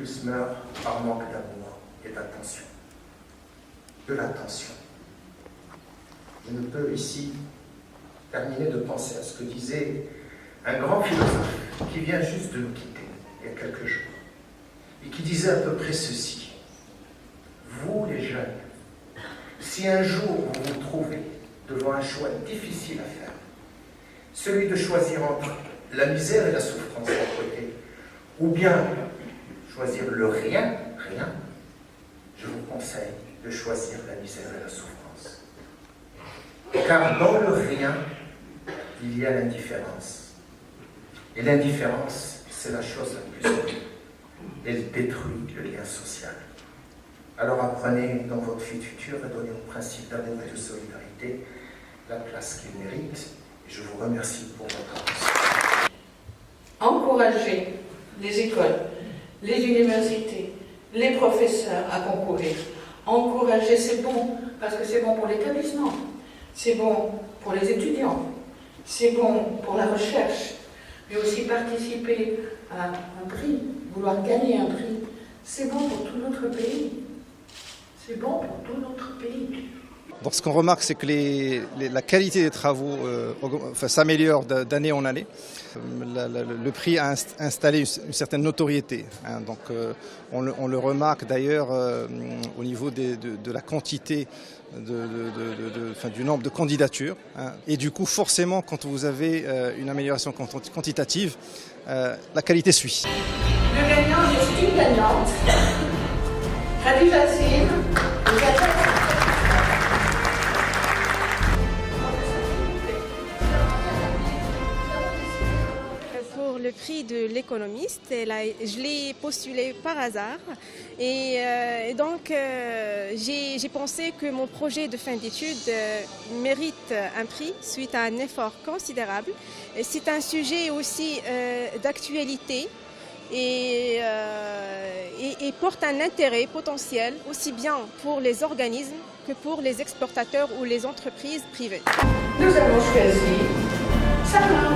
plus meurent par manque d'amour et d'attention. De l'attention. Je ne peux ici terminer de penser à ce que disait un grand philosophe qui vient juste de nous quitter il y a quelques jours et qui disait à peu près ceci. Vous les jeunes, si un jour vous vous trouvez devant un choix difficile à faire, celui de choisir entre la misère et la souffrance d'un côté, ou bien choisir le rien, je vous conseille de choisir la misère et la souffrance. Car dans le rien, il y a l'indifférence. Et l'indifférence, c'est la chose la plus horrible. Elle détruit le lien social. Alors apprenez dans votre vie future et donnez au principe d'amour et de solidarité la place qu'il mérite. Et je vous remercie pour votre attention. Encourager les écoles, les universités, les professeurs à concourir. Encourager, c'est bon, parce que c'est bon pour l'établissement, c'est bon pour les étudiants, c'est bon pour la recherche, mais aussi participer à un prix, vouloir gagner un prix, c'est bon pour tout notre pays. C'est bon pour tout notre pays. Donc ce qu'on remarque, c'est que la qualité des travaux s'améliore d'année en année. Le prix a installé une certaine notoriété. Donc on le remarque d'ailleurs au niveau de la quantité, du nombre de candidatures. Et du coup, forcément, quand vous avez une amélioration quantitative, la qualité suit. Le gagnant, je suis une gagnante. Khadija Yassine. Pour le prix de l'économiste, je l'ai postulé par hasard et donc j'ai pensé que mon projet de fin d'études mérite un prix suite à un effort considérable. C'est un sujet aussi d'actualité et porte un intérêt potentiel aussi bien pour les organismes que pour les exportateurs ou les entreprises privées. Nous avons choisi Sarah.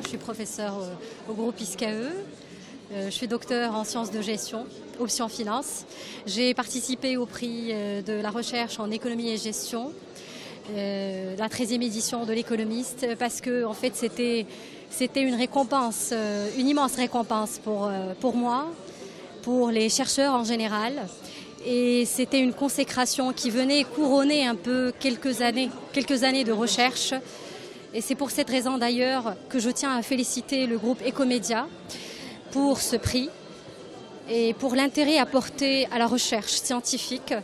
Je suis professeure au groupe ISCAE. Je suis docteur en sciences de gestion, option finance. J'ai participé au prix de la recherche en économie et gestion, la 13e édition de l'économiste, parce que en fait c'était une récompense, une immense récompense pour moi, pour les chercheurs en général. Et c'était une consécration qui venait couronner un peu quelques années de recherche. Et c'est pour cette raison d'ailleurs que je tiens à féliciter le groupe Ecomédia pour ce prix et pour l'intérêt apporté à la recherche scientifique